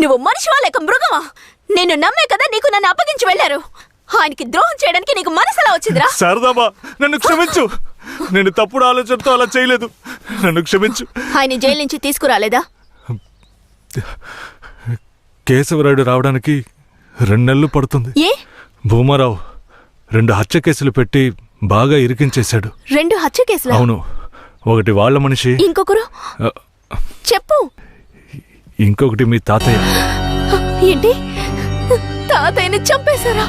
నువ్వు మనిషివా లేక మృగమా? నేను నమ్మే కదా నీకు నన్ను అప్పగించి వెళ్లారు. ఆయనకి ద్రోహం చేయడానికి నీకు మనసులా వచ్చిందిరా? శారదామా, నన్ను క్షమించు. నేను తప్పుడు ఆలోచనతో అలా చేయలేదు. నన్ను క్షమించు. ఆయన జైలు నుంచి తీసుకురాలేదా? కేశవరాయుడు రావడానికి 2 నెలలు పడుతుంది. ఏ? భూమారావు 2 హత్య కేసులు పెట్టి బాగా ఇరికించేశాడు. 2 హత్య కేసులు? అవును. ఒకటి వాళ్ళ మనిషి, ఇంకొకరు చెప్పు. ఇంకొకటి మీ తాతయ్య. ఏంటి, తాతయ్యని చంపేశారా?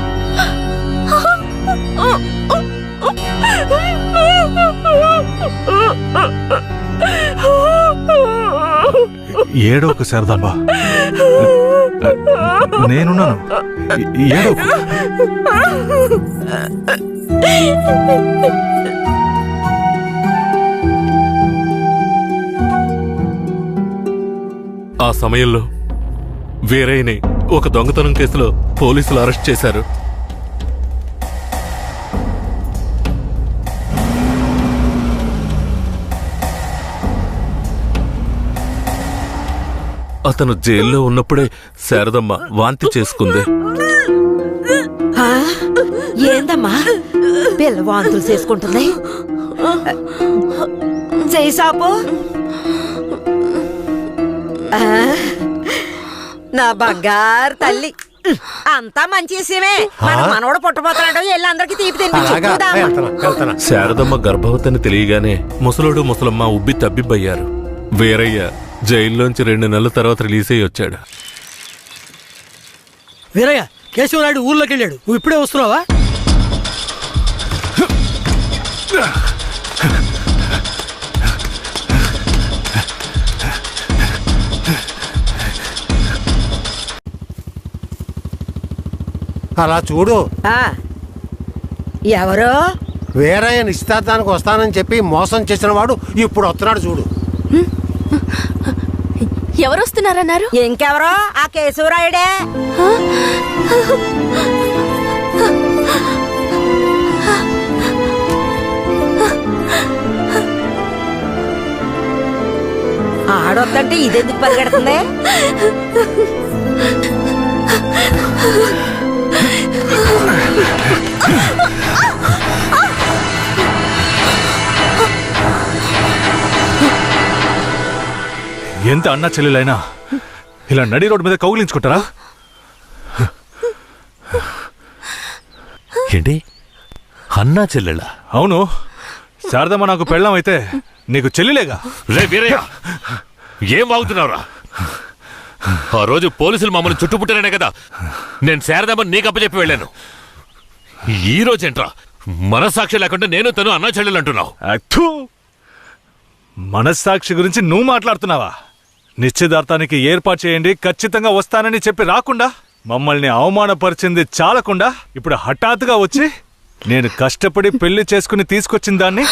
ఏడోకు శారదాంబా, నేనున్నాను. ఏడోకు. ఆ సమయంలో వీరయ్యని ఒక దొంగతనం కేసులో పోలీసులు అరెస్ట్ చేశారు. అతను జైల్లో ఉన్నప్పుడే శారదమ్మ వాంతి చేసుకుంది. ఏందమ్మా పిల్ల వాంతులు చేసుకుంటుంది? చేసాపు నా బంగారు తల్లి, అంతా మంచి విషయమే. మన మనవడు పుట్టబోతున్నాడు, వెళ్ళి అందరికి తీపి తినిపించు. శారదమ్మ గర్భవతిని తెలియగానే ముసలోడు ముసలమ్మ ఉబ్బి తబ్బిబ్బయ్యారు. వీరయ్య జైల్లోంచి 2 నెలల తర్వాత రిలీజ్ అయ్యి వచ్చాడు. వీరయ్య, కేశవరాయుడు ఊర్లోకి వెళ్ళాడు. నువ్వు ఇప్పుడే వస్తున్నావా? అలా చూడు. ఎవరో వీరయ్య నిశ్చితార్థానికి వస్తానని చెప్పి మోసం చేసిన వాడు ఇప్పుడు వస్తున్నాడు చూడు. ఎవరు వస్తున్నారన్నారు? ఇంకెవరో ఆ కేశవరాయుడే. ఆడొద్దంటే ఇదెందుకు పరిగెడుతుంది? ఎంత అన్నా చెల్లెలైనా ఇలా నడి రోడ్డు మీద కౌగిలించుకుంటారా? ఏంటి, అన్నా చెల్లెళ్ళ? అవును. శారదమ్మ నాకు పెళ్ళాం అయితే నీకు చెల్లిలేగా. రే వీరయ్య, ఏం వాగుతున్నావురా? ఆ రోజు పోలీసులు మమ్మల్ని చుట్టుముట్టారనే కదా నేను శారదమ్మ నీకు అప్పచెప్పి వెళ్ళాను. ఈ రోజేంట్రా మనస్సాక్షి లేకుండా నేను తను అన్నా చెల్లెలు అంటున్నావు? మనస్సాక్షి గురించి నువ్వు మాట్లాడుతున్నావా? నిశ్చితార్థానికి ఏర్పాటు చేయండి, ఖచ్చితంగా వస్తానని చెప్పి రాకుండా మమ్మల్ని అవమానపరిచింది చాలకుండా ఇప్పుడు హఠాత్తుగా వచ్చి నేను కష్టపడి పెళ్లి చేసుకుని తీసుకొచ్చిన దాన్ని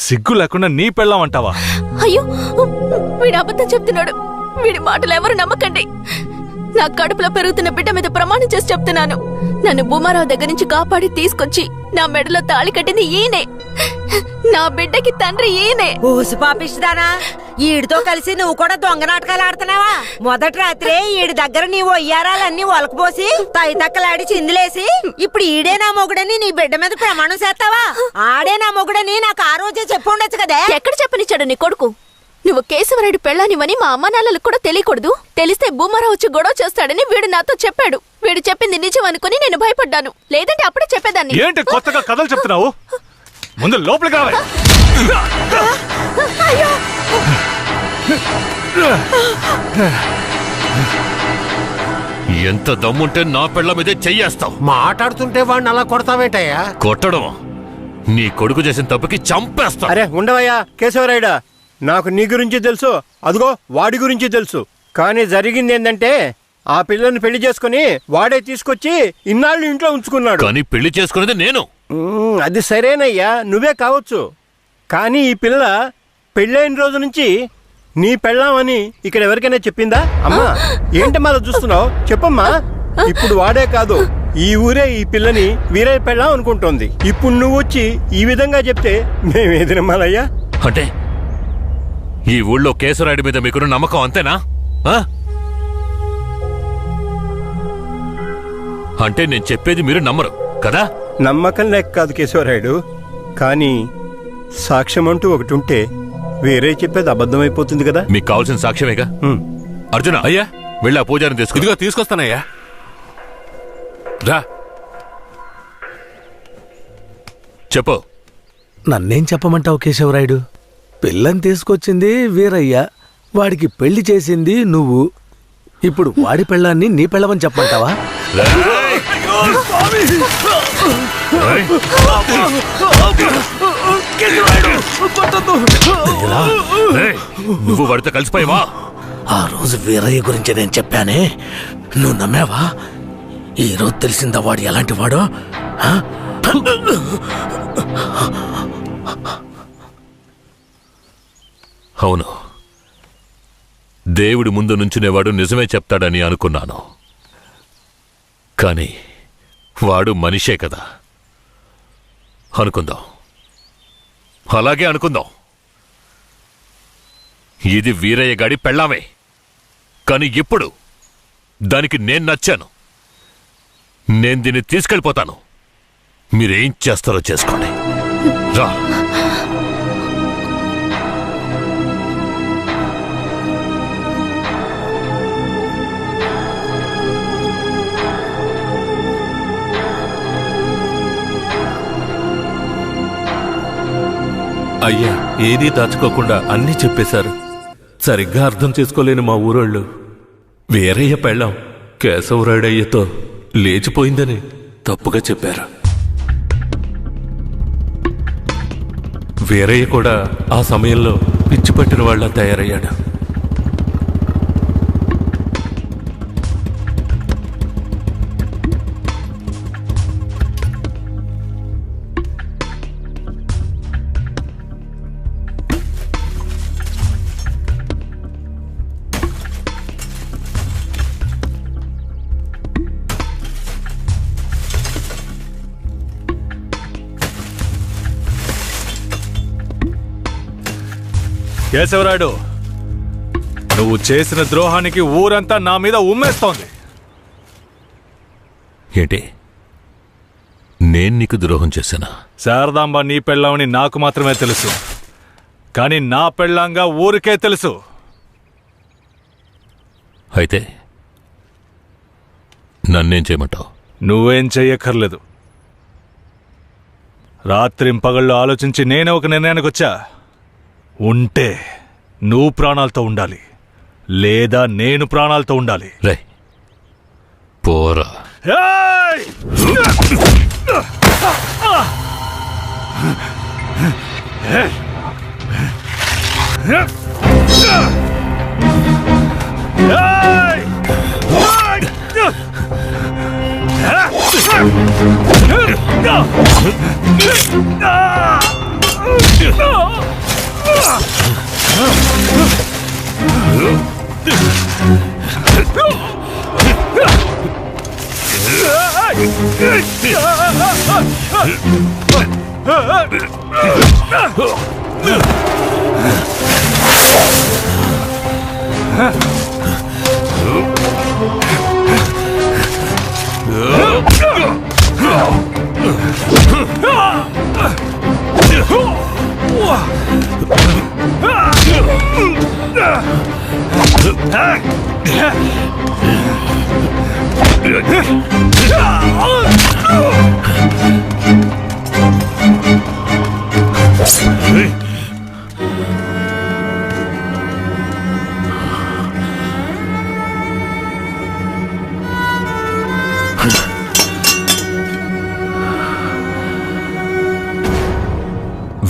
సిగ్గు లేకుండా నీ పెళ్ళాం అంటావా? అయ్యో, వీడు అబద్ధం చెప్తున్నాడు. వీడి మాటలు ఎవరు నమ్మకండి. నా కడుపులో పెరుగుతున్న బిడ్డ మీద ప్రమాణం చేసి చెప్తున్నాను. నన్ను భూమారావు దగ్గర నుంచి కాపాడి తీసుకొచ్చి నా మెడలో తాళి కట్టింది ఈయనే. నా బిడ్డకి తండ్రి ఈయనే. ఊసి పాపిస్తానా? ఈడితో కలిసి నువ్వు కూడా దొంగ నాటకాలు ఆడుతున్నావా? మొదటి రాత్రే ఈడి దగ్గర నీ ఒయ్యారాలన్నీ ఒలకపోసి తైతక్కలాడి చిందులేసి ఇప్పుడు ఈడే నా మొగుడని నీ బిడ్డ మీద ప్రమాణం చేస్తావా? ఆడే నా మొగుడని నాకు ఆ రోజే చెప్పు ఉండొచ్చు కదే. ఎక్కడ చెప్పనిచ్చాడు నీ కొడుకు? నువ్వు కేశవరాయుడు పెళ్ళానివని మా అమ్మ నాన్నలకు కూడా తెలియకూడదు. తెలిస్తే భూమారావు వచ్చి గొడవ చేస్తాడని వీడు నాతో చెప్పాడు. వీడు చెప్పింది నిజం అనుకుని నేను భయపడ్డాను. లేదంటే అప్పుడే చెప్పేదాన్ని. ఏంటి కొత్తగా కథలు చెప్తున్నావు? ముందు లోపలికి రావాలి. ఎంత దమ్ముంటే నా పెళ్ళ మీదే చెయ్యేస్తావు? మాట్లాడుతుంటే వాడిని అలా కొడతావేంటయ్యా? కొట్టడం నీ కొడుకు చేసిన తప్పుకి చంపేస్తా. అరే ఉండవయ్యా కేశవరాయుడా, నాకు నీ గురించి తెలుసు, అదిగో వాడి గురించి తెలుసు. కానీ జరిగింది ఏంటంటే ఆ పిల్లని పెళ్లి చేసుకుని వాడే తీసుకొచ్చి ఇన్నాళ్ళు ఇంట్లో ఉంచుకున్నాడు. కానీ పెళ్లి చేసుకునేది నేను. అది సరేనయ్యా, నువ్వే కావచ్చు. కానీ ఈ పిల్ల పెళ్ళైన రోజు నుంచి నీ పెళ్ళామని ఇక్కడ ఎవరికైనా చెప్పిందా? అమ్మా ఏంటమ్మా చూస్తున్నావు? చెప్పమ్మా. ఇప్పుడు వాడే కాదు, ఈ ఊరే ఈ పిల్లని వీరయ్య పెళ్ళాం అనుకుంటోంది. ఇప్పుడు నువ్వు వచ్చి ఈ విధంగా చెప్తే మేమేది నమ్మాలయ్యా? అంటే ఈ ఊళ్ళో కేశవరాయుడి మీద మీకున్న నమ్మకం అంతేనా? అంటే నేను చెప్పేది మీరు నమ్మరు కదా? నమ్మకం లేక కాదు కేశవరాయుడు, కానీ సాక్ష్యం అంటూ ఒకటి ఉంటే వేరే చెప్పేది అబద్ధమైపోతుంది కదా. మీకు కావాల్సిన సాక్ష్యమేగా. అర్జున, అయ్యా, వెళ్ళి ఆ పూజారిని తీసుకు. ఇదిగో తీసుకొస్తానయ్యా. రా. చెప్పు. నన్నేం చెప్పమంటావు కేశవరాయుడు? పిల్లని తీసుకొచ్చింది వీరయ్య, వాడికి పెళ్లి చేసింది నువ్వు. ఇప్పుడు వాడి పెళ్ళాన్ని నీ పెళ్ళమని చెప్పమంటావా? నువ్వు వాడితో కలిసిపోయావా? ఆ రోజు వీరయ్య గురించి నేను చెప్పానే, నువ్వు నమ్మావా? ఈ రోజు తెలిసిందా వాడు ఎలాంటి వాడో? అవును, దేవుడి ముందు నుంచునేవాడు నిజమే చెప్తాడని అనుకున్నాను. కానీ వాడు మనిషే కదా. అనుకుందాం, అలాగే అనుకుందాం. ఇది వీరయ్య గాడి పెళ్ళామే. కానీ ఇప్పుడు దానికి నేను నచ్చాను. నేను దీన్ని తీసుకెళ్ళిపోతాను. మీరేం చేస్తారో చేసుకోండి. రా. అయ్యా, ఏదీ దాచుకోకుండా అన్నీ చెప్పేశారు. సరిగ్గా అర్థం చేసుకోలేని మా ఊరోళ్ళు వీరయ్య పెళ్ళాం కేశవరాయుడయ్యతో లేచిపోయిందని తప్పుగా చెప్పారు. వీరయ్య కూడా ఆ సమయంలో పిచ్చి పట్టిన వాళ్ళ తయారయ్యాడు. కేశవరాయుడు, నువ్వు చేసిన ద్రోహానికి ఊరంతా నా మీద ఉమ్మేస్తోంది. ఏంటి? నేను నీకు ద్రోహం చేశానా? శారదాంబ నీ పెళ్ళామని నాకు మాత్రమే తెలుసు, కానీ నా పెళ్ళాంగా ఊరికే తెలుసు. అయితే నన్నేం చేయమంటావు? నువ్వేం చెయ్యక్కర్లేదు. రాత్రింపగళ్ళు ఆలోచించి నేనే ఒక నిర్ణయానికి వచ్చా. ఉంటే నువ్వు ప్రాణాలతో ఉండాలి, లేదా నేను ప్రాణాలతో ఉండాలి. రే పోరా.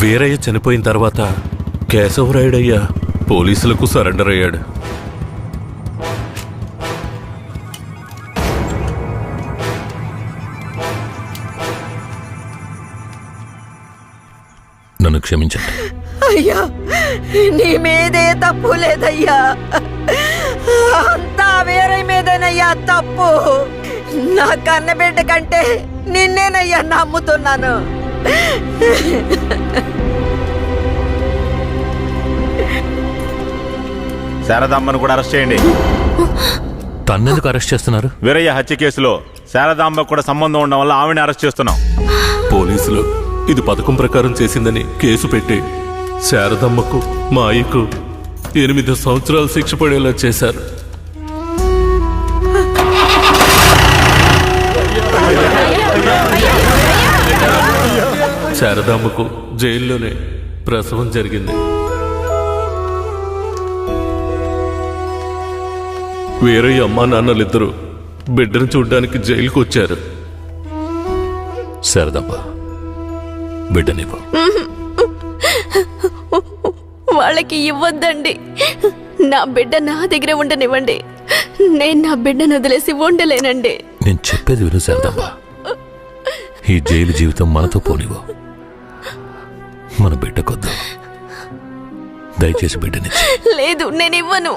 వీరయ్య చనిపోయిన తర్వాత కేశవరాయుడయ్య పోలీసులకు సరెండర్ అయ్యాడు. నన్ను క్షమించండి. అయ్యా, నీ మీదే తప్పు లేదయ్యా, అంతా వీరయ్య మీదేనయ్యా తప్పు. నా కన్నబిడ్డ కంటే నిన్నేనయ్యా నమ్ముతున్నాను. శారదాంబను కూడా అరెస్ట్ చేయండి. తన్నెందుకు అరెస్ట్ చేస్తున్నారు? వీరయ్య హత్య కేసులో శారదాంబకు కూడా సంబంధం ఉండడం వల్ల ఆవిడని అరెస్ట్ చేస్తున్నాం. పోలీసులు ఇది పథకం ప్రకారం చేసిందని కేసు పెట్టి శారదమ్మకు మా అయ్యకు 8 సంవత్సరాలు శిక్ష పడేలా చేశారు. శారదమ్మకు జైల్లోనే ప్రసవం జరిగింది. వీరయ్య అమ్మా నాన్నలిద్దరూ బిడ్డను చూడ్డానికి జైలుకు వచ్చారు. శారదమ్మ, బిడ్డనివ్వు. వాళ్ళకి ఇవ్వద్దండి. నా బిడ్డ నా దగ్గర ఉండనివ్వండి. నేను నా బిడ్డను వదిలేసి ఉండలేనండి. నేను చెప్పేది విను శారదమ్మ. ఈ జైలు జీవితం మనతో పోనివ్వు. మన బిడ్డకొద్దు. దయచేసి బిడ్డనిచ్చి. లేదు, నేను ఇవ్వను.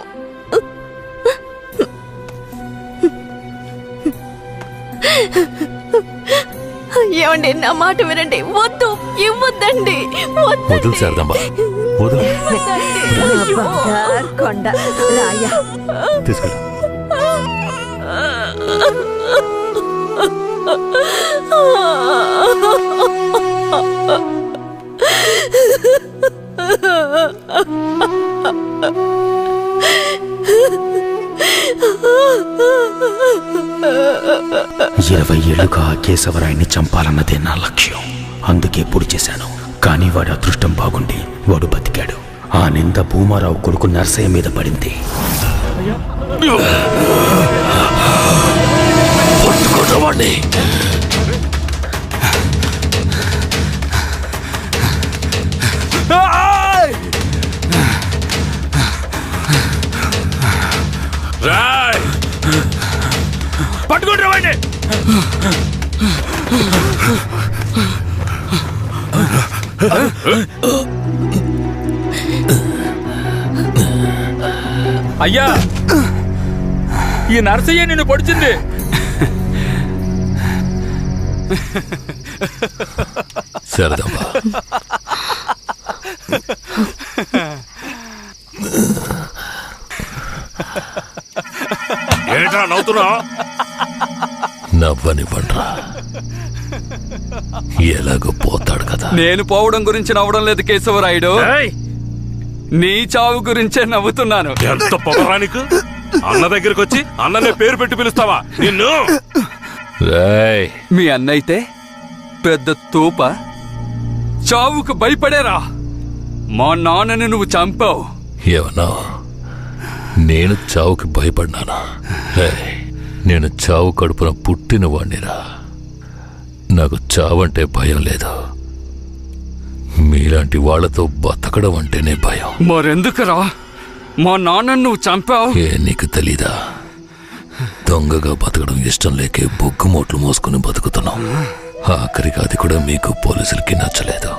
ఏమండి, నా మాట వినండి. వద్దు, ఇవ్వద్దండి. వదులు శారదమ్మ, వదులు. కొండ రాయ తీసుకెళ్ళు. ఇరవై ఏళ్లుగా కేశవరాయన్ని చంపాలన్నదే నా లక్ష్యం. అందుకే పొడి చేశాను. కానీ వాడి అదృష్టం బాగుండి వాడు బతికాడు. ఆ నింద భూమారావు కొడుకు నర్సయ్య మీద పడింది. పట్టుకోవాడి. పట్టుకుంటామండి. అయ్యా, ఈ నర్సయ్య నిన్ను పొడిచింది. శారదమ్మ, ఏంట్రా నవ్వుతున్నావు? నవ్వనివ్వండ్రా. ఎలాగో పోతాడు కదా. నేను పోవడం గురించి నవ్వడం లేదు కేశవరాయుడు. నీ చావు గురించే నవ్వుతున్నాను. ఎంత పొగరానికి అన్న దగ్గరికి వచ్చి అన్ననే పేరు పెట్టి పిలుస్తావా నిన్ను? మీ అన్నయితే పెద్ద తూప. చావుకు భయపడేరా. మా నాన్నని నువ్వు చంపావు. ఏమన్నా నేను చావుకి భయపడ్డానా? నేను చావు కడుపున పుట్టిన వాణ్ణిరా. నాకు చావంటే భయం లేదు. మీలాంటి వాళ్లతో బతకడం అంటేనే భయం. మరెందుకురా మా నాన్నను నువ్వు చంపావు? నీకు తెలీదా? దొంగగా బతకడం ఇష్టం లేకే బొగ్గు మోట్లు మోసుకుని బతుకుతున్నాం. ఆఖరికి అది కూడా మీకు పోలీసులకి నచ్చలేదు.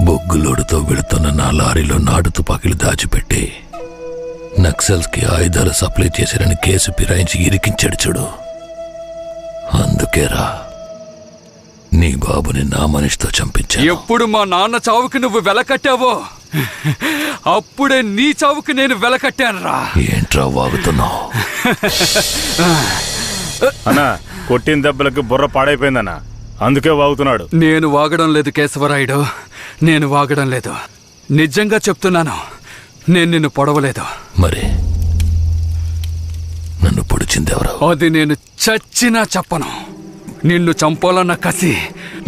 బొగ్గులోడుతో వెళుతున్న నా లారీలో నాటు తుపాకీలు దాచిపెట్టి నక్సల్స్ కి ఆయుధాలు సప్లై చేశారని కేసు ఫిరాయించి ఇరికించాడు చూడు. అందుకేరా నీ బాబుని నా మనిషితో చంపించా. ఎప్పుడు మా నాన్న చావుకి నువ్వు వెలకట్టావో అప్పుడే నీ చావుకి నేను వెలకట్టానురా. ఏంట్రా వాగుతున్నావు? అన్నా, కొట్టిన దెబ్బలకి బుర్ర పాడైపోయిందన్న, అందుకే వాగుతున్నాడు. నేను వాగడం లేదు కేశవరాయుడు, నేను వాగడం లేదు. నిజంగా చెప్తున్నాను, నేను నిన్ను పొడవలేదు. మరి నన్ను పొడిచిందెవరు? అది నేను చచ్చినా చెప్పను. నిన్ను చంపాలన్న కసి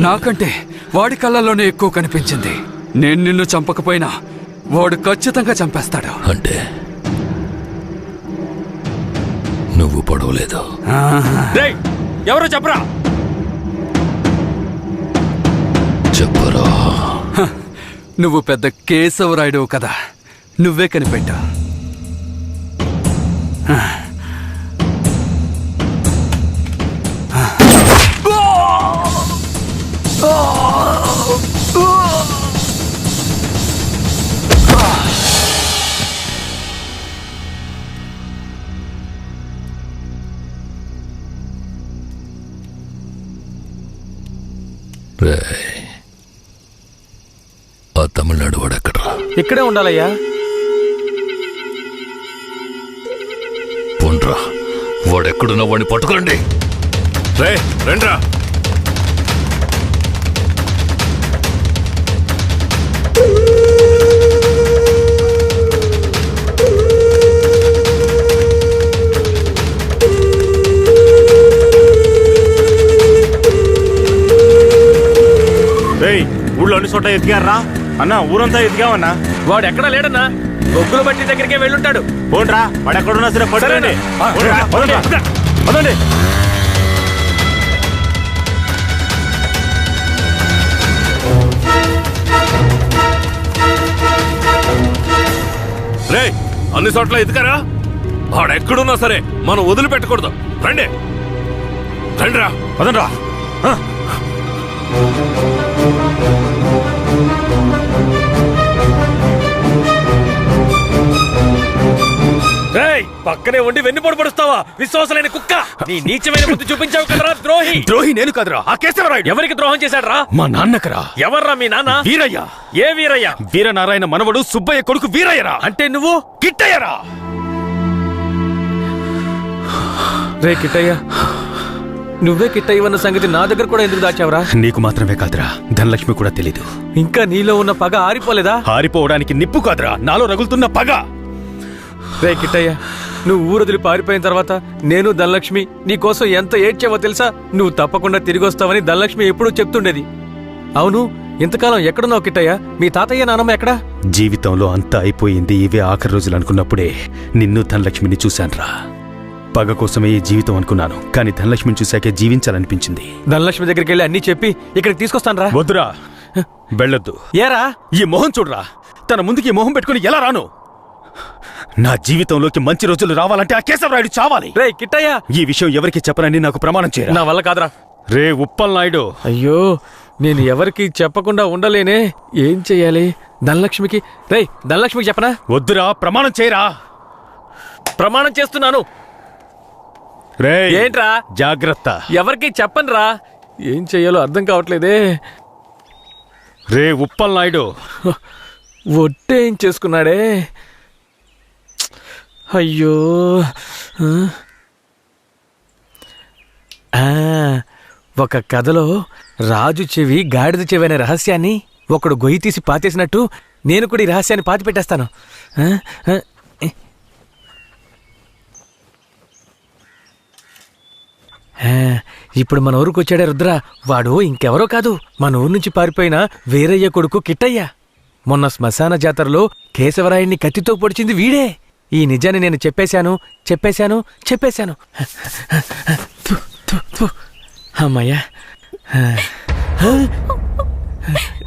నాకంటే వాడి కళ్ళల్లోనే ఎక్కువ కనిపించింది. నేను నిన్ను చంపకపోయినా వాడు ఖచ్చితంగా చంపేస్తాడు. అంటే నువ్వు పొడవలేదు? ఎవరో చెప్పరా? చెప్పరా. నువ్వు పెద్ద కేశవరాయుడు కదా, నువ్వే కనిపెట్టా. ఆ తమిళనాడు వాడు ఎక్కడ్రా? ఇక్కడే ఉండాలయ్యా. వాడెక్కడున్నా వాడిని పట్టుకోండి. రే రండ్రా. ఊళ్ళో అన్ని చోట్ల ఎదిగారా అన్న? ఊరంతా ఎదిగామన్నా. వాడు ఎక్కడా లేడన్నా, బొగ్గుల బట్టి దగ్గరికే వెళ్ళుంటాడు. పోండ్రా, వాడు ఎక్కడున్నా సరే పడండి. రే అన్ని చోట్ల ఎదుకారా? వాడెక్కడున్నా సరే మనం వదిలిపెట్టకూడదు. రండి రండిరా, పదండ్రా. పక్కనే ఉండి వెన్నుపోటు పడుస్తావా విశ్వాసలేని కుక్క? నీ నీచమైన బుద్ధి చూపించావు కదరా ద్రోహి. ద్రోహి నేను కదరా, ఆ కేశవరాయుడు. ఎవరికి ద్రోహం చేశాడ్రా? మా నాన్నకరా. ఎవర్రా మీ నాన్న? వీరయ్య. ఏ వీరయ్య? వీరనారాయణ మనవడు సుబ్బయ్య కొడుకు వీరయ్యరా. అంటే నువ్వు కిట్టయ్యరా. రే కిట్టయ్య, నువ్వే కిట్టయ్యవన్న సంగతి నా దగ్గర కూడా ఎందుకు దాచావరా? నీకు మాత్రమే కాదురా, ధనలక్ష్మి కూడా తెలీదు. ఇంకా నీలో ఉన్న పగ ఆరిపోలేదా? ఆరిపోవడానికి నిప్పు కాదురా, నాలో రగులుతున్న పగ. రే కిట్టయ్య, నువ్వు ఊరొదిలి పారిపోయిన తర్వాత నేను ధనలక్ష్మి నీకోసం ఎంత ఏడ్చావో తెలుసా? నువ్వు తప్పకుండా తిరిగి వస్తావని ధనలక్ష్మి ఎప్పుడూ చెప్తుండేది. అవును, ఇంతకాలం ఎక్కడున్నావు కిట్టయ్య? మీ తాతయ్య నానమ్మ ఎక్కడా? జీవితంలో అంతా అయిపోయింది, ఇవే ఆఖరి రోజులు అనుకున్నప్పుడే నిన్ను ధనలక్ష్మిని చూశాన్రా. పగ కోసమే ఈ జీవితం అనుకున్నాను, కానీ ధనలక్ష్మిని చూశాకే జీవించాలనిపించింది. ధనలక్ష్మి దగ్గరికి వెళ్ళి అన్నీ చెప్పి ఇక్కడికి తీసుకొస్తాను రా. వద్దురా, వెళ్ళొద్దు. ఏరా? ఈ మొహం చూడరా, తన ముందుకి మొహం పెట్టుకుని ఎలా రాను? నా జీవితంలోకి మంచి రోజులు రావాలంటే ఆ కేశవరాయుడు చావాలి. రే కిట్టయ్య, ఈ విషయం ఎవరికి చెప్పనని నాకు ప్రమాణం చేయరా. నా వల్ల కాదురా. రే ఉప్పల్ నాయుడు. అయ్యో, నేను ఎవరికి చెప్పకుండా ఉండలేనే. ఏం చెయ్యాలి? ధనలక్ష్మికి ధనలక్ష్మికి చెప్పనా? వద్దురా, ప్రమాణం చేయరా. ప్రమాణం చేస్తున్నాను. రే ఏంట్రా? జాగ్రత్త. ఎవరికి చెప్పనురా. ఏం చెయ్యాలో అర్థం కావట్లేదే. రే ఉప్పల్ నాయుడు. ఒట్టేం చేసుకున్నాడే. అయ్యో, ఒక కథలో రాజు చెవి గాడిద చెవి అనే రహస్యాన్ని ఒకడు గొయ్యి తీసి పాతేసినట్టు నేను కూడా ఈ రహస్యాన్ని పాతి పెట్టేస్తాను. ఇప్పుడు మన ఊరికి వచ్చాడే రుద్ర. వాడు ఇంకెవరో కాదు, మన ఊరు నుంచి పారిపోయిన వీరయ్య కొడుకు కిట్టయ్య. మొన్న శ్మశాన జాతరలో కేశవరాయుడిని కత్తితో పొడిచింది వీడే. ఈ నిజాన్ని నేను చెప్పేశాను. అమ్మయ్యా.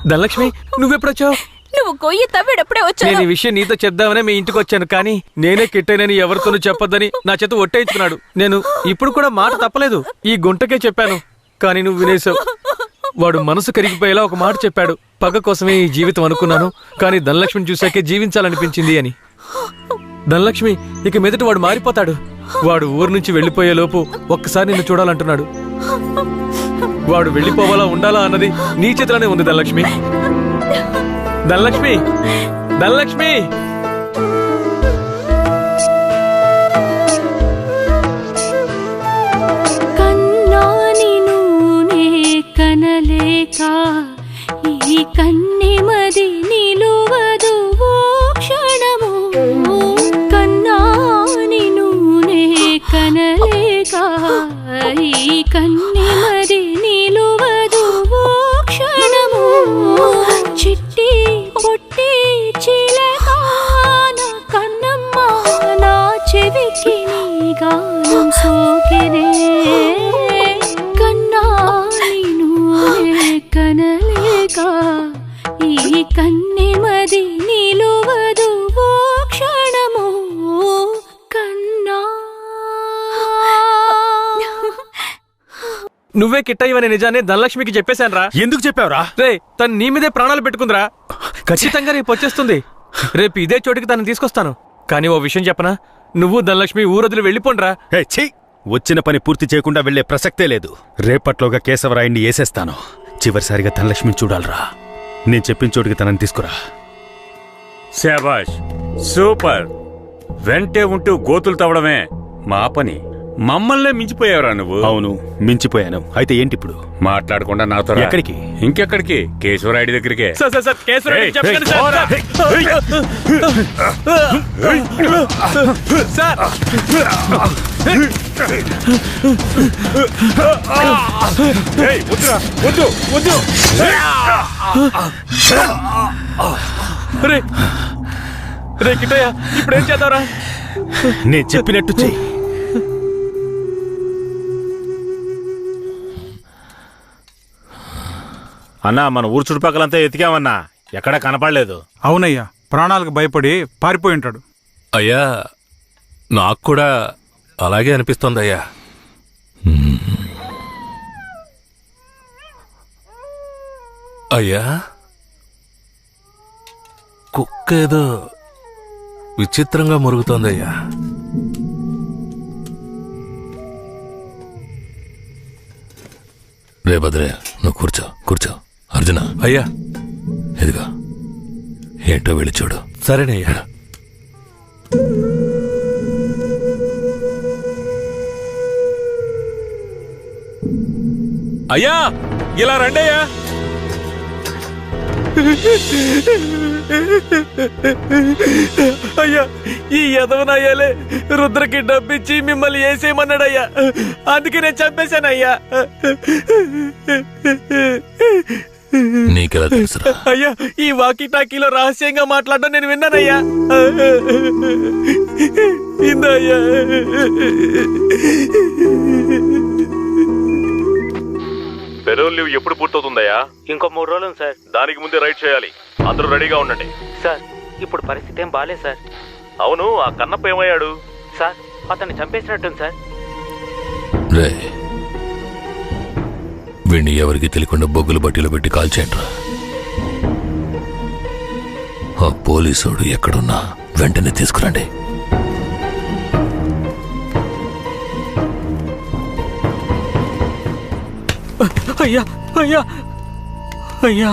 ధనలక్ష్మి, నువ్వెప్పుడొచ్చావు? నువ్వు గొయ్యి తవ్వేటప్పుడే వచ్చావు. నేను ఈ విషయం నీతో చెప్దామనే మీ ఇంటికి వచ్చాను, కానీ నేనే కిట్టైనని ఎవరితోనూ చెప్పొద్దని నా చేత ఒట్టేయించుకున్నాడు. నేను ఇప్పుడు కూడా మాట తప్పలేదు, ఈ గుంటకే చెప్పాను, కానీ నువ్వు వినేశావు. వాడు మనసు కరిగిపోయేలా ఒక మాట చెప్పాడు. పగ కోసమే ఈ జీవితం అనుకున్నాను, కానీ ధనలక్ష్మిని చూశాకే జీవించాలనిపించింది అని. ధనలక్ష్మి, ఇక మీదట వాడు మారిపోతాడు. వాడు ఊరు నుంచి వెళ్ళిపోయేలోపు ఒక్కసారి నిన్ను చూడాలంటున్నాడు. వాడు వెళ్ళిపోవాలా ఉండాలా అన్నది నీ చేతిలోనే ఉంది ధనలక్ష్మి. ధనలక్ష్మి, ధనలక్ష్మి. కన్నాని నూనె కనలేక ఈ కన్నెమది నిలువదు ఓ క్షణము. కన్నాని నూనె కనలేక ఈ కన్నెమది నిలువదు ఓ క్షణము. చిట్టి పొట్టి చిలకాన కన్నమ్మ నా చెవికి నీ గానం సోకిరే. కన్నాని నూనె కనలేక ఈ కన్నెమది నిలువదు ఓ క్షణము. కన్నా. నువ్వే కిట్టయ్యవనే నిజాన్ని ధనలక్ష్మికి చెప్పేశాను రా. ఎందుకు చెప్పావురా? రే, తను నీ మీదే ప్రాణాలు పెట్టుకుందిరా. ఖచ్చితంగా రేపు వచ్చేస్తుంది. రేపు ఇదే చోటికి తనని తీసుకొస్తాను. కానీ ఓ విషయం చెప్పనా, నువ్వు ధనలక్ష్మి ఊరొదిలి వెళ్ళిపోండ్రా. వచ్చిన పని పూర్తి చేయకుండా వెళ్లే ప్రసక్తే లేదు. రేపట్లోగా కేశవరాయుడిని వేసేస్తాను. చివరిసారిగా ధనలక్ష్మిని చూడాలరా. నేను చెప్పిన చోటికి తనని తీసుకురా. శాబాష్, సూపర్. వెంటే ఉంటూ గోతులు తవ్వడమే మా పని. మమ్మల్నే మించిపోయావురా నువ్వు. అవును, మించిపోయాను. అయితే ఏంటి ఇప్పుడు? మాట్లాడకుండా నాతో రా. ఎక్కడికి? ఇంకెక్కడికి? కేశవరాయుడి దగ్గరికే. సార్ కేశవరాయుడు చెప్పండి సార్. వద్దు వద్దు. రే కిట్టయ్య, ఇప్పుడేం చేద్దారా? నేను చెప్పినట్టు చెయ్యి. అన్నా, మన ఊరు చుట్టుపక్కలంతా ఎతికామన్నా, ఎక్కడా కనపడలేదు. అవునయ్యా, ప్రాణాలకు భయపడి పారిపోయి ఉంటాడు. అయ్యా, నాకు కూడా అలాగే అనిపిస్తోందయ్యా. అయ్యా, కుక్క ఏదో విచిత్రంగా మురుగుతోందయ్యా. రే భద్రయ్య, నువ్వు కూర్చో కూర్చో. అర్జున, అయ్యా ఇదిగా ఏంటో వెళ్ళి చూడు. సరేనయ్యా. అయ్యా, ఇలా రండి అయ్యా. అయ్యా, ఈ యదవనయ్యాలే రుద్రకి డబ్బిచ్చి మిమ్మల్ని వేసేయమన్నాడయ్యా. అందుకే నేను చంపేశానయ్యా. నీకెలా తెలుసురా? అయ్యా, ఈ వాకీ టాకీలో రహస్యంగా మాట్లాడడం నేను విన్నానయ్యా. ఇందయ్యా. పెరోల్ లీవ్ ఎప్పుడు పూర్తవుతుందయ్యా? ఇంకో 3 రోజులు సార్. దానికి ముందే రైడ్ చేయాలి. అందరూ రెడీగా ఉండండి. సార్, ఇప్పుడు పరిస్థితి ఏం బాలేదు సార్. అవును, ఆ కన్నప్ప ఏమయ్యాడు? సార్, అతన్ని చంపేసినట్టుంది సార్. రే, వీణ్ణి ఎవరికి తెలియకుండా బొగ్గుల బట్టీలో పెట్టి కాల్చేయండిరా. ఆ పోలీసోడు ఎక్కడున్నా వెంటనే తీసుకురండి. అయ్యా అయ్యా అయ్యా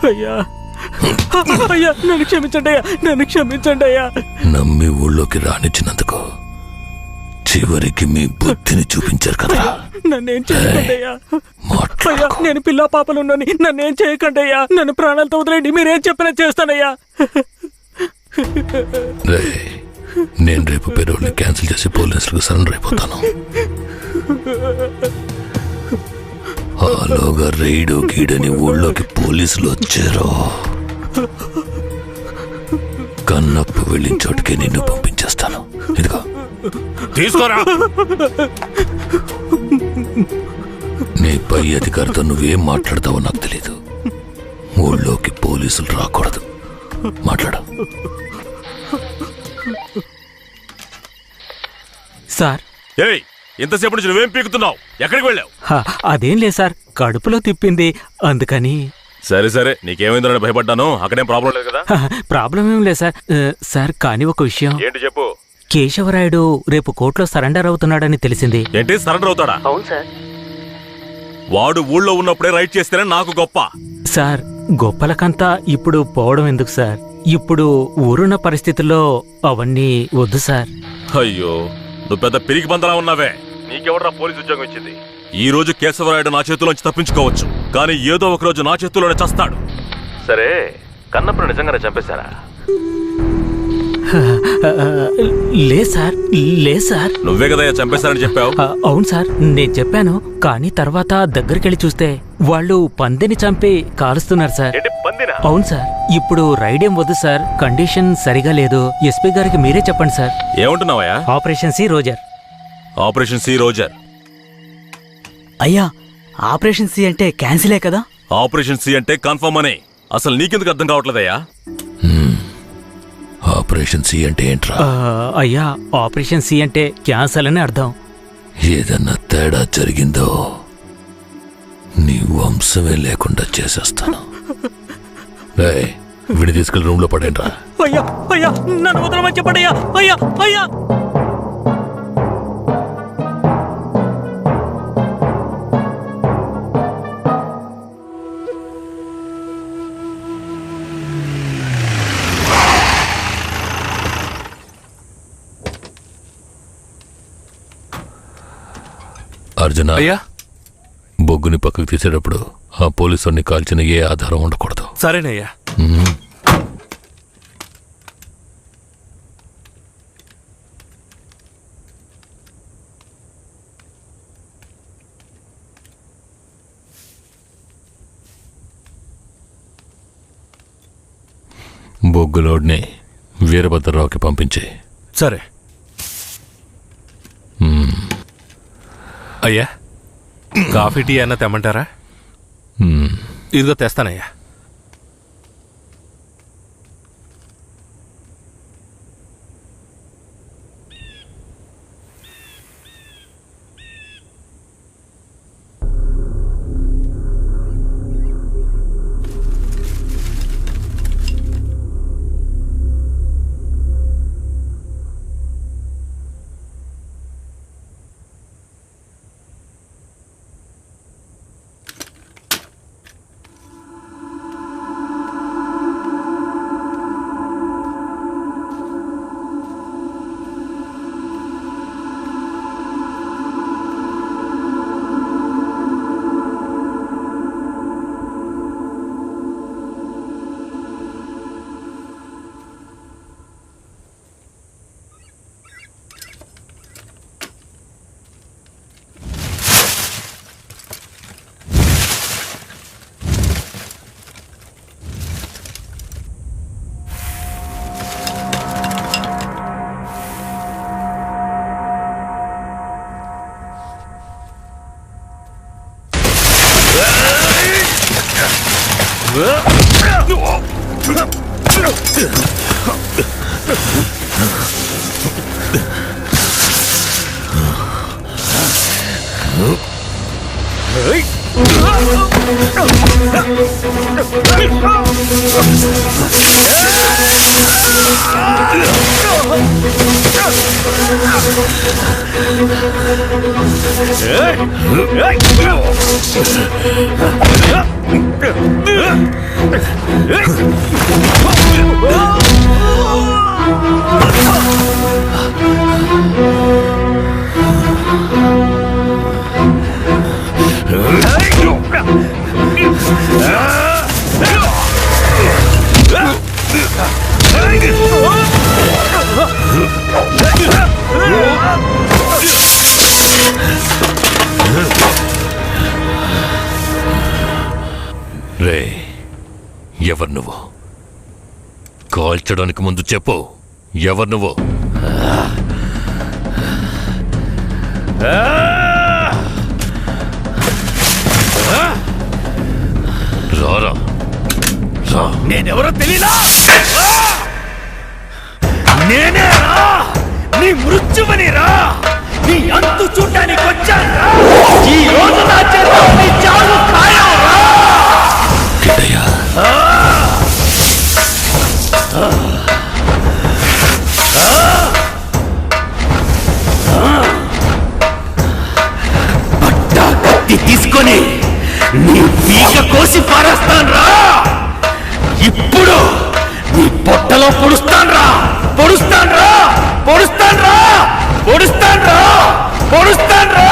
అయ్యా అయ్యా, నన్ను క్షమించండి అయ్యా, నన్ను క్షమించండి అయ్యా. నమ్మి ఊళ్ళోకి రానిచ్చినందుకు చివరికి మీ బుద్ధిని చూపించారు కదా. నన్నేం చేయకండి అయ్యా. అయ్యా, నేను పిల్ల పాపలు ఉన్నాను, నన్నేం చేయకండి అయ్యా. నన్ను ప్రాణాలతో వదిలేండి, మీరేం చెప్పినా చేస్తానయ్యా. రే, నేను రేపు పెరోల్ని క్యాన్సిల్ చేసి పోలీసులకు సరెండర్ అయిపోతాను. ఆలోగా రైడు గీడని ఊళ్ళోకి పోలీసులు వచ్చారో కన్నప్పు వెళ్ళిన చోటుకే నిన్ను పంపించేస్తాను. ఇదిగో తీసుకోరా. నీ పై అధికారితో నువ్వేం మాట్లాడతావో నాకు తెలీదు. ఊళ్ళోకి పోలీసులు రాకూడదు. మాట్లాడు. సార్, ఏయ్, ఎంతసేపు నుంచి నువ్వేం పీకుతున్నావు? ఎక్కడికి వెళ్ళావు? అదేం లేదు సార్, కడుపులో తిప్పింది అందుకని. సరే సరే, నీకేమైందో భయపడ్డాను. అక్కడేం ప్రాబ్లం లేదు కదా? ప్రాబ్లం ఏం లేదు సార్. సార్, కానీ ఒక విషయం. ఏంటి చెప్పు. కేశవరాయుడు రేపు కోర్టులో సరెండర్ అవుతున్నాడని తెలిసింది. ఏంటి, సరెండర్ అవుతాడా? అవును సార్. వాడు ఊళ్ళో ఉన్నప్పుడే రైట్ చేస్తేనే నాకు గొప్ప. సార్, గొప్పలకంతా ఇప్పుడు పోవడం ఎందుకు సార్? ఇప్పుడు ఊరున్న పరిస్థితుల్లో అవన్నీ వద్దు సార్. అయ్యో, నువ్వు పెద్ద పిరికి బందలా ఉన్నావే. నీకెవడరా పోలీసు ఉద్యోగం ఇచ్చింది? ఈ రోజు కేశవరాయుడు నా చేతిలోంచి తప్పించుకోవచ్చు, కానీ ఏదో ఒక రోజు నా చేతుల్లోనే చస్తాడు. సరే, కన్నప్పుడు నిజంగానే చంపేశారా? లేదు సార్, లేదు సార్. నువ్వే కదా చంపేశారని చెప్పావు. అవును సార్, నేను చెప్పాను. కానీ తర్వాత దగ్గరికెళ్ళి చూస్తే వాళ్ళు పందిని చంపి కాలుస్తున్నారు సార్. అవును సార్. ఇప్పుడు రైడేం వద్దు సార్, కండిషన్ సరిగా లేదు. ఎస్పీ గారికి మీరే చెప్పండి సార్. ఏమంటున్నావయ్యా? Operation C roger. Operation C roger. అయ్యా, ఆపరేషన్ సి అంటే క్యాన్సిలే కదా? ఆపరేషన్ సి అంటే కన్ఫర్మ్ అని. అసలు నీకెందుకు అర్థం కావట్లేదయ్యా? ఆపరేషన్ సి అంటే ఏంట్రా? అయ్యా, ఆపరేషన్ సి అంటే క్యాన్సల్ అని అర్థం. ఏదన్నా తేడా జరిగిందో నీ వంశమే లేకుండా చేసేస్తాను. వీడి తీసుకెళ్ళి రూమ్ లో పడేంట్రా. అయ్యా అయ్యా, నన్ను వదలమని చెప్పండి అయ్యా. అయ్యా అయ్యా. అర్జున అయ్యా, బొగ్గుని పక్కకు తీసేటప్పుడు ఆ పోలీసుని కాల్చిన ఏ ఆధారం ఉండకూడదు. సరేనయ్యా. బొగ్గులోడ్ని వీరభద్రరావుకి పంపించి. సరే అయ్యా, కాఫీ టీ అన్న తెమ్మంటారా? ఇదిగో తెస్తానయ్యా. రే, ఎవరు నువ్వు? కాల్చడానికి ముందు చెప్పు, ఎవరు నువ్వు? రారా, రా. నేనెవరో తెలీదా? నేనే రా, నీ మృత్యువని రా, నీ అంతు చూడటానికి వచ్చాను రా. ఈ రోజు నా చేతిలో నీ చావు ఖాయం రా. పట్టా కత్తి తీసుకొని నీ పీక కోసి పారేస్తాను రా. ఇప్పుడు నీ పొట్టలో పొడుస్తాను రా, పొడుస్తాను రా, పొడుస్తాను రా, పొడుస్తాను రా, పొడుస్తాను రా.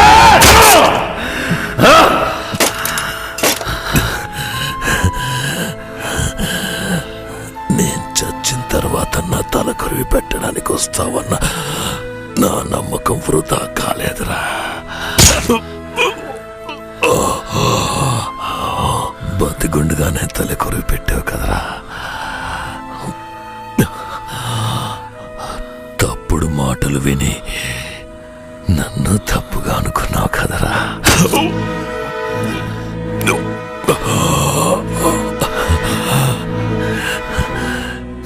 నేను చచ్చిన తర్వాత నా తల కొరివి పెట్టడానికి వస్తావన్న నా నమ్మకం వృధా కాలేదురా. బతిగుండుగానే తల కొరివి పెట్టావు కదరా. తప్పుడు మాటలు విని నన్ను తప్పుగా అనుకున్నావు కదరా.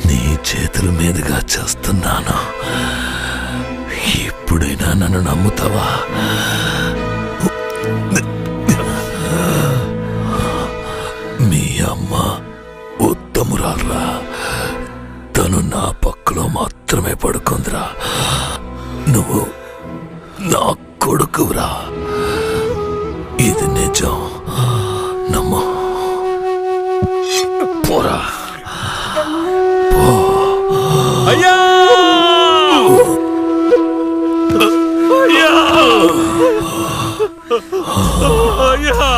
నీ చేతుల మీదుగా చేస్తున్నాను. ఇప్పుడైనా నన్ను నమ్ముతావా? మీ అమ్మ ఉత్తమురాల్రా, తను నా పక్కలో మాత్రమే పడుకుందిరా. నువ్వు నా కొడుకురా, ఇది నిజం, నమ్ము. పోరా, అయ్యా అయ్యా అయ్యా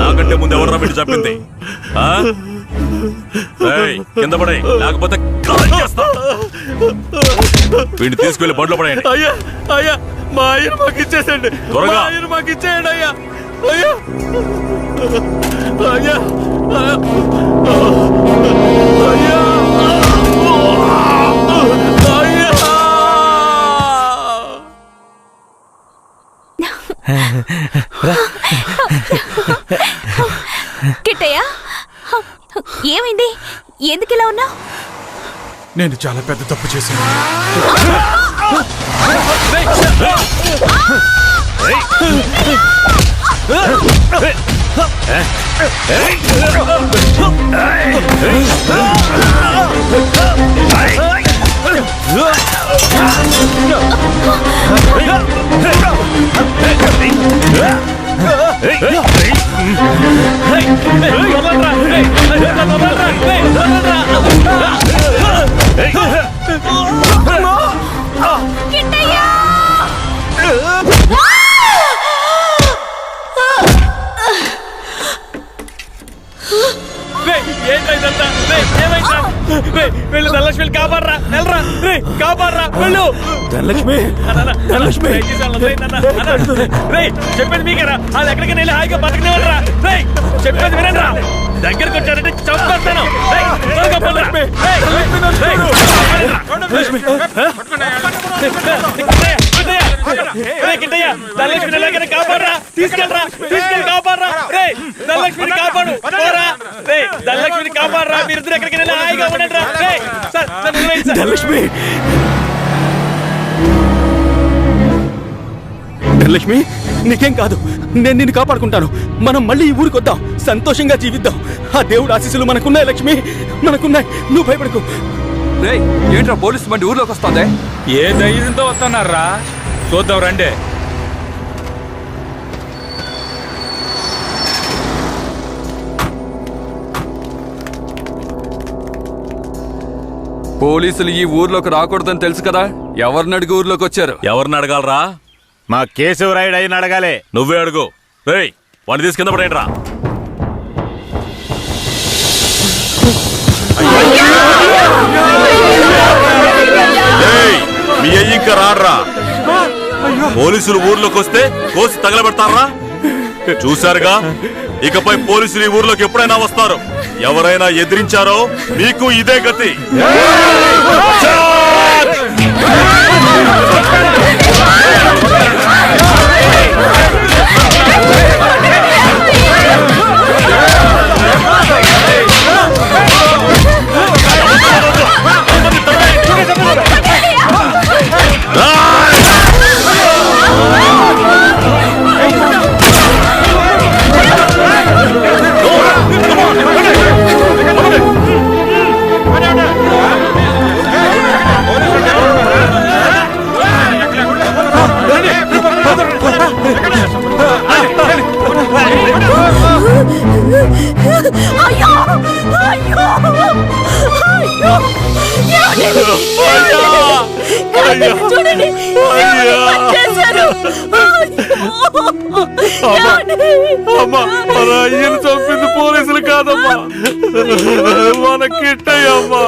నాకంటే ముందు ఎవరు వీడు చెప్పింది? కింద పడే, లేకపోతే వీడిని తీసుకెళ్లి బండ్లో పడేయండి. అయ్యా అయ్యా మా ఆయన మాకు ఇచ్చేసండి, త్వరగా. ఆయన మాకు ఇచ్చేయండి అయ్యా. అయ్యా అయ్యా అయ్యా కిట్టయ్య, ఏమైంది? ఎందుకు ఇలా ఉన్నావు? నేను చాలా పెద్ద తప్పు చేశాను. వెళ్ళు ధనలక్ష్మి, కాపాడరా, వెళ్ళరా, కాపాడరా, వెళ్ళు ధనలక్ష్మి, ధనలక్ష్మి. చెప్పేది మీకేరా? అది ఎక్కడికి వెళ్ళి హాయిగా బతకనివ్వరా? చెప్పేది వినండిరా, దగ్గరకు వచ్చారంటే చంపేస్తాను. ధనలక్ష్మి ఎలాగైనా కాపాడరా, తీసుకెళ్ళరా, తీసుకెళ్ళి కాపాడరా. ధనలక్ష్మిని కాపాడు, ధనలక్ష్మిని కాపాడరా. మీరిద్దరు ఎక్కడికి వెళ్ళి హాయిగా ఉండండి రా. ధనలక్ష్మి, ధనలక్ష్మి, నీకేం కాదు, నేను నిన్ను కాపాడుకుంటాను. మనం మళ్ళీ ఈ ఊరికి వద్దాం, సంతోషంగా జీవిద్దాం. ఆ దేవుడు ఆశీస్సులు మనకున్నాయి లక్ష్మి, మనకున్నాయి. నువ్వు భయపడకు. ఏంట్రా పోలీసు బండి ఊర్లోకి వస్తుంది? ఏ ధైర్యంతో వస్తున్నారా? చూద్దాం రండి. పోలీసులు ఈ ఊర్లోకి రాకూడదని తెలుసు కదా, ఎవరిని అడిగి ఊర్లోకి వచ్చారు? ఎవరిని అడగాలరా? మా కేశవరాయుడు అయిన అడగాలి. నువ్వే అడుగు. రేయ్, వాడిని తీసి కింద పడేయండి రా. మీ అయ్యి ఇంకా రాడ్రా. పోలీసులు ఊర్లోకి వస్తే కోసి తగలబెడతారా? చూశారుగా, ఇకపై పోలీసులు ఈ ఊర్లోకి ఎప్పుడైనా వస్తారు. ఎవరైనా ఎదిరించారో మీకు ఇదే గతి. అయ్యో అయ్యో అయ్యో చూడండి, మన అయ్యను చంపింది పోలీసులు కాదమ్మా, మన కిట్టయ్యమ్మా.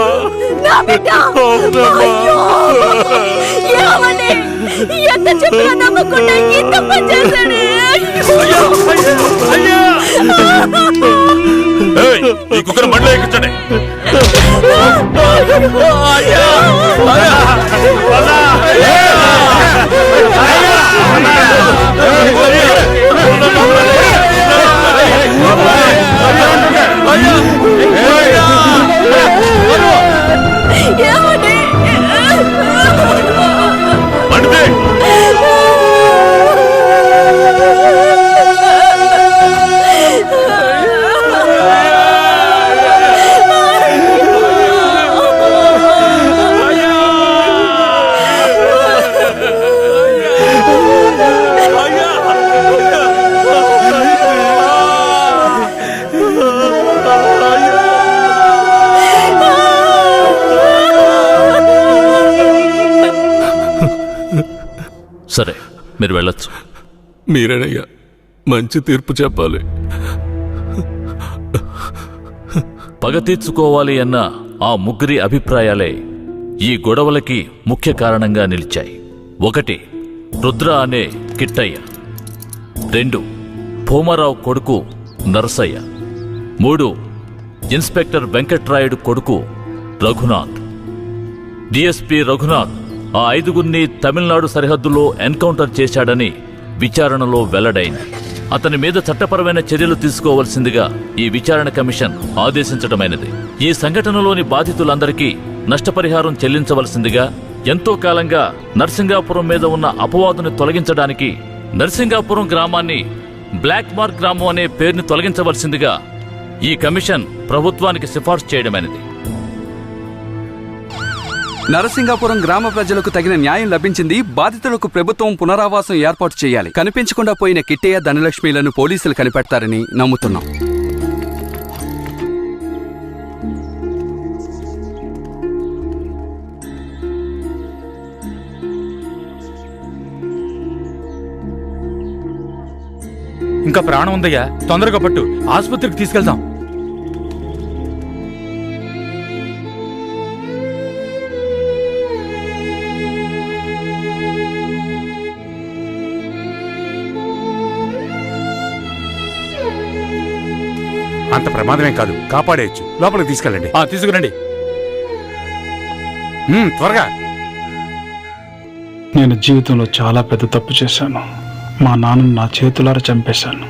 ఎంత చెప్పినా నమ్మకుండా ఇంత పని చేశాడే. ఈ కుక్కను బండ్లో ఎక్కించండి. మీరు వెళ్ళొచ్చు. మీరేనయ్యా మంచి తీర్పు చెప్పాలి. పగ తీర్చుకోవాలి అన్న ఆ ముగ్గురి అభిప్రాయాలే ఈ గొడవలకి ముఖ్య కారణంగా నిలిచాయి. 1 రుద్ర అనే కిట్టయ్య, 2 భూమారావు కొడుకు నరసయ్య, 3 ఇన్స్పెక్టర్ వెంకట్రాయుడు కొడుకు రఘునాథ్. డిఎస్పీ రఘునాథ్ ఆ 5గురిని తమిళనాడు సరిహద్దులో ఎన్కౌంటర్ చేశాడని విచారణలో వెల్లడైంది. అతని మీద చట్టపరమైన చర్యలు తీసుకోవలసిందిగా ఈ విచారణ కమిషన్ ఆదేశించడమైనది. ఈ సంఘటనలోని బాధితులందరికీ నష్టపరిహారం చెల్లించవలసిందిగా, ఎంతో కాలంగా నర్సింగాపురం మీద ఉన్న అపవాదుని తొలగించడానికి నర్సింగాపురం గ్రామాన్ని బ్లాక్ మార్క్ గ్రామం అనే పేరుని తొలగించవలసిందిగా ఈ కమిషన్ ప్రభుత్వానికి సిఫార్సు చేయడమైనది. నరసింగాపురం గ్రామ ప్రజలకు తగిన న్యాయం లభించింది. బాధితులకు ప్రభుత్వం పునరావాసం ఏర్పాటు చేయాలి. కనిపించకుండా పోయిన కిట్టయ్య, ధనలక్ష్మిలను పోలీసులు కనిపెడతారని నమ్ముతున్నాం. ఇంకా ప్రాణం ఉందయ్యా, తొందరగా పట్టు, ఆసుపత్రికి తీసుకెళ్దాం. అంత ప్రమాదమే కాదు, కాపాడేయచ్చు. లోపలికి తీసుకెళ్ళండి. తీసుకురండి. త్వరగా. నేను జీవితంలో చాలా పెద్ద తప్పు చేశాను. మా నాన్నను నా చేతులారా చంపేశాను.